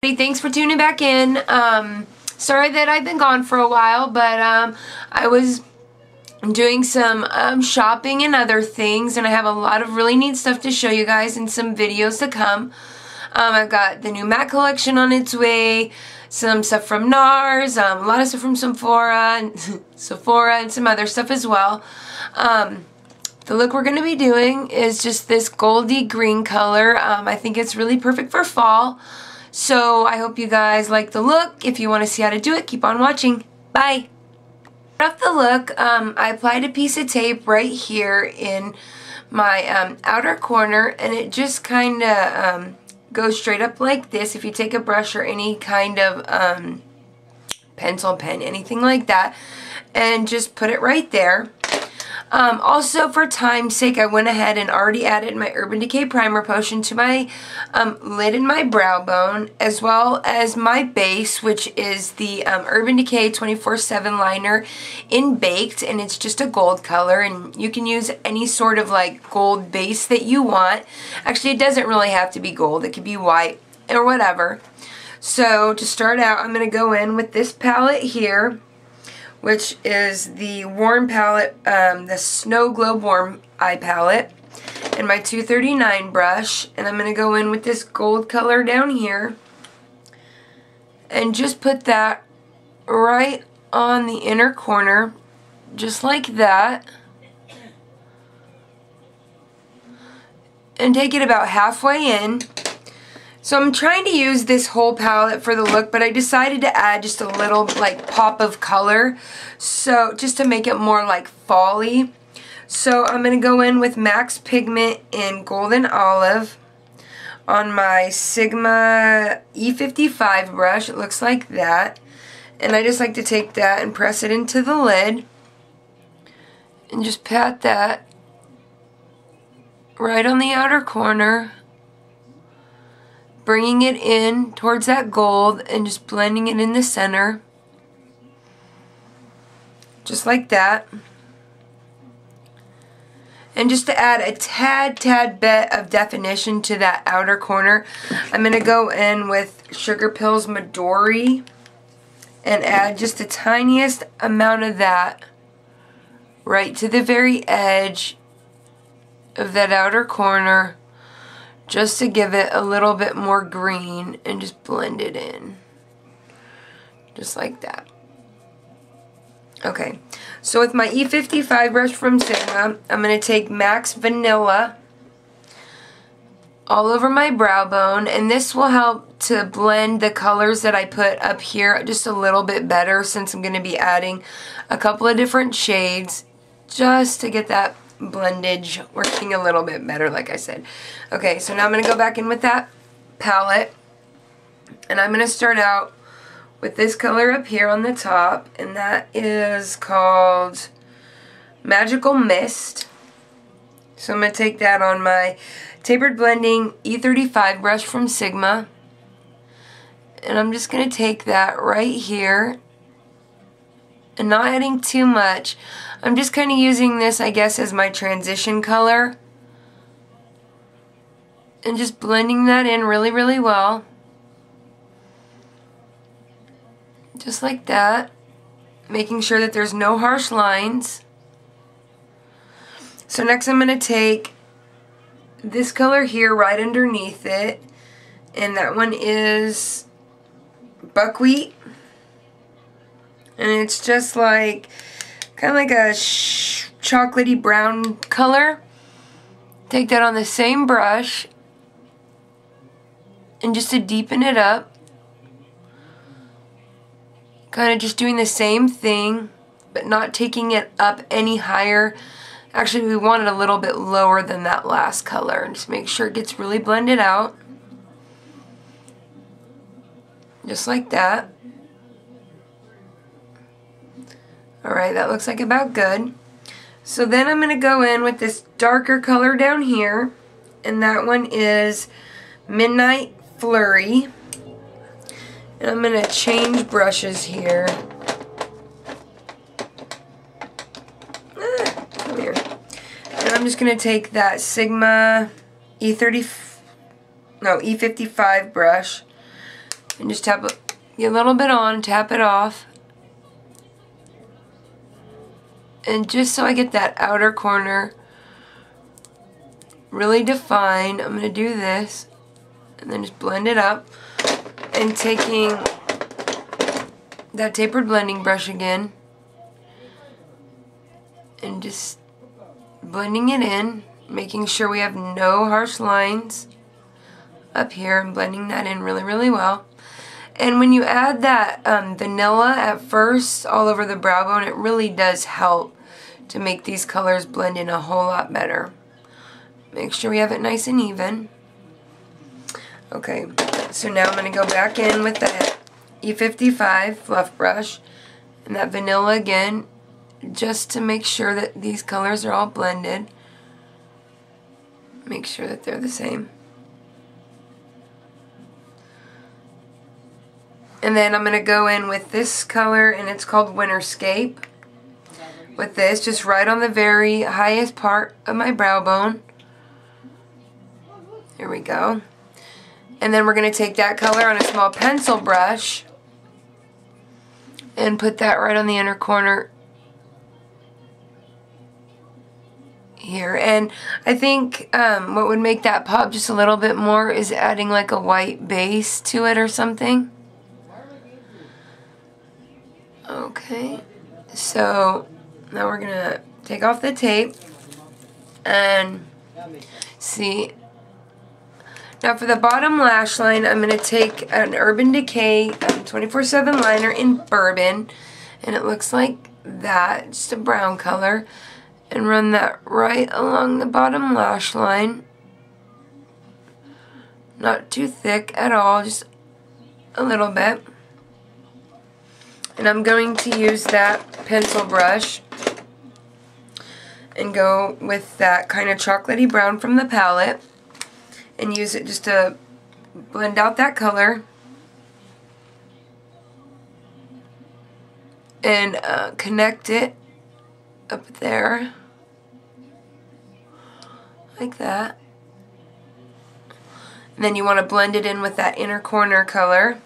Thanks for tuning back in. Sorry that I've been gone for a while, but I was doing some shopping and other things, and I have a lot of really neat stuff to show you guys in some videos to come. I've got the new MAC collection on its way, some stuff from NARS, a lot of stuff from Sephora and some other stuff as well. The look we're going to be doing is just this goldy green color. I think it's really perfect for fall. So I hope you guys like the look. If you want to see how to do it, keep on watching. Bye! Off the look, I applied a piece of tape right here in my outer corner, and it just kind of goes straight up like this. If you take a brush or any kind of pencil, pen, anything like that, and just put it right there. Also, for time's sake, I went ahead and already added my Urban Decay Primer Potion to my lid and my brow bone, as well as my base, which is the Urban Decay 24/7 liner in Baked, and it's just a gold color, and you can use any sort of like gold base that you want. Actually, it doesn't really have to be gold. It could be white or whatever. So, to start out, I'm going to go in with this palette here, which is the Warm palette, the Snowglobe Warm Eye palette, and my 239 brush, and I'm going to go in with this gold color down here, and just put that right on the inner corner, just like that, and take it about halfway in. So I'm trying to use this whole palette for the look, but I decided to add just a little like pop of color, so just to make it more like fall-y. So I'm going to go in with Max Pigment in Golden Olive on my Sigma E55 brush. It looks like that. And I just like to take that and press it into the lid and just pat that right on the outer corner, bringing it in towards that gold and just blending it in the center. Just like that. And just to add a tad bit of definition to that outer corner, I'm going to go in with Sugar Pills Midori and add just the tiniest amount of that right to the very edge of that outer corner, just to give it a little bit more green, and just blend it in. Just like that. Okay, so with my E55 brush from Sigma, I'm going to take Max Vanilla all over my brow bone, and this will help to blend the colors that I put up here just a little bit better, since I'm going to be adding a couple of different shades, just to get that blendage working a little bit better, like I said. Okay, so now I'm going to go back in with that palette, and I'm going to start out with this color up here on the top, and that is called Magical Mist. So I'm going to take that on my Tapered Blending E35 brush from Sigma, and I'm just going to take that right here, and not adding too much. I'm just kind of using this, I guess, as my transition color, and just blending that in really, really well. Just like that. Making sure that there's no harsh lines. So next I'm going to take this color here right underneath it, and that one is Buckwheat. And it's just like, kind of like a chocolatey brown color. Take that on the same brush, and just to deepen it up, kind of just doing the same thing, but not taking it up any higher. Actually, we want it a little bit lower than that last color, and just make sure it gets really blended out. Just like that. Alright, that looks like about good. So then I'm going to go in with this darker color down here, and that one is Midnight Flurry. And I'm going to change brushes here. Come here. And I'm just going to take that Sigma E55 brush, And just tap it, get a little bit on, tap it off. And just so I get that outer corner really defined, I'm going to do this. And then just blend it up. And taking that tapered blending brush again. And just blending it in. Making sure we have no harsh lines up here. And blending that in really, really well. And when you add that vanilla at first all over the brow bone, it really does help to make these colors blend in a whole lot better. Make sure we have it nice and even. Okay, so now I'm going to go back in with that E55 fluff brush and that vanilla again, just to make sure that these colors are all blended. Make sure that they're the same. And then I'm going to go in with this color, and it's called Winterscape. With this, just right on the very highest part of my brow bone. Here we go. And then we're going to take that color on a small pencil brush and put that right on the inner corner here. And I think what would make that pop just a little bit more is adding like a white base to it or something. Okay, so now we're going to take off the tape and see. Now for the bottom lash line, I'm going to take an Urban Decay 24/7 liner in Bourbon, and it looks like that, just a brown color, and run that right along the bottom lash line. Not too thick at all, just a little bit. And I'm going to use that pencil brush and go with that kind of chocolatey brown from the palette and use it just to blend out that color and connect it up there like that. And then you want to blend it in with that inner corner color.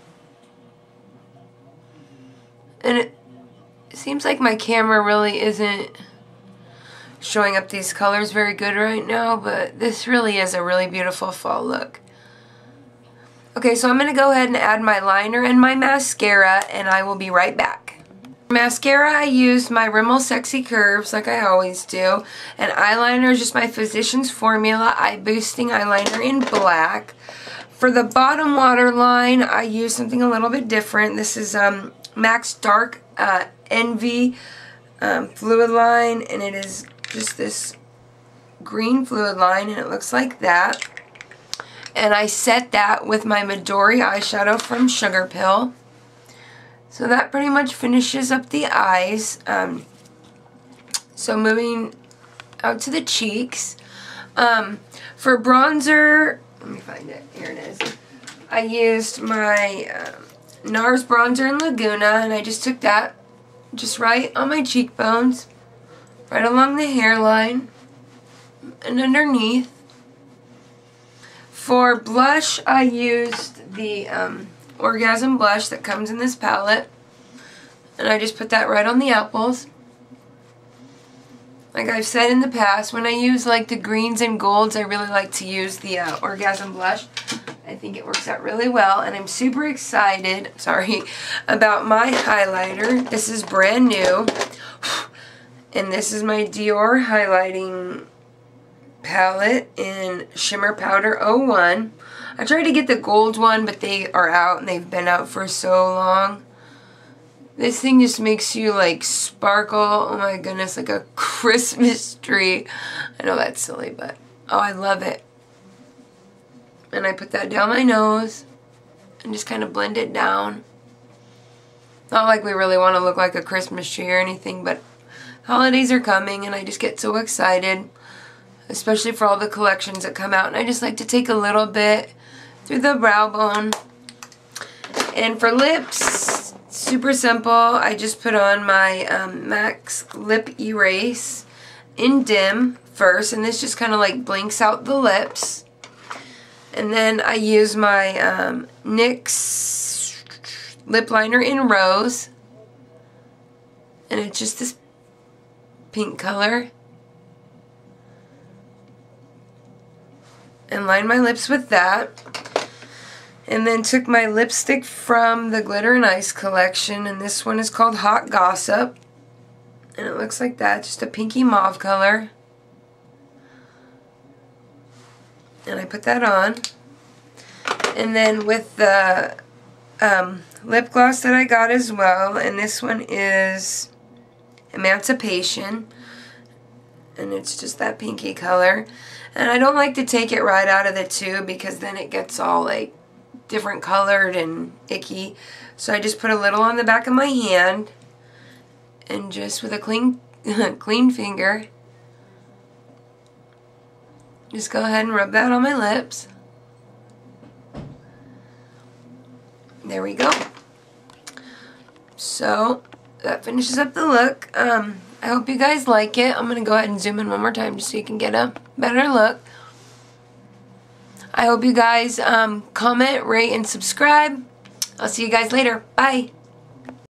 And it seems like my camera really isn't showing up these colors very good right now, but this really is a really beautiful fall look. Okay, so I'm going to go ahead and add my liner and my mascara, and I will be right back. For mascara, I used my Rimmel Sexy Curves like I always do, and eyeliner is just my Physicians Formula Eye Boosting Eyeliner in black. For the bottom waterline, I used something a little bit different. This is MAC's Dark Envy fluid line, and it is just this green fluid line, and it looks like that. And I set that with my Midori eyeshadow from Sugar Pill. So that pretty much finishes up the eyes. So moving out to the cheeks. For bronzer, let me find it. Here it is. I used my NARS bronzer in Laguna, and I just took that just right on my cheekbones, right along the hairline, and underneath. For blush, I used the Orgasm blush that comes in this palette, and I just put that right on the apples. Like I've said in the past, when I use like the greens and golds, I really like to use the Orgasm blush. I think it works out really well, and I'm super excited, about my highlighter. This is brand new, and this is my Dior highlighting palette in Shimmer Powder 01. I tried to get the gold one, but they are out, and they've been out for so long. This thing just makes you like sparkle, oh my goodness, like a Christmas tree. I know that's silly, but oh, I love it. And I put that down my nose and just kind of blend it down. Not like we really want to look like a Christmas tree or anything, but holidays are coming and I just get so excited, especially for all the collections that come out. And I just like to take a little bit through the brow bone. And for lips, super simple. I just put on my MAC's Lip Erase in Dim first, and this just kind of like blinks out the lips. And then I use my NYX lip liner in Rose. And it's just this pink color. And lined my lips with that. And then took my lipstick from the Glitter and Ice collection. And this one is called Hot Gossip. And it looks like that. Just a pinky mauve color. And I put that on. And then with the lip gloss that I got as well. And this one is Emancipation. And it's just that pinky color. And I don't like to take it right out of the tube because then it gets all like different colored and icky. So I just put a little on the back of my hand and just with a clean finger just go ahead and rub that on my lips. There we go. So that finishes up the look. I hope you guys like it. I'm going to go ahead and zoom in one more time just so you can get a better look. I hope you guys comment, rate, and subscribe. I'll see you guys later. Bye.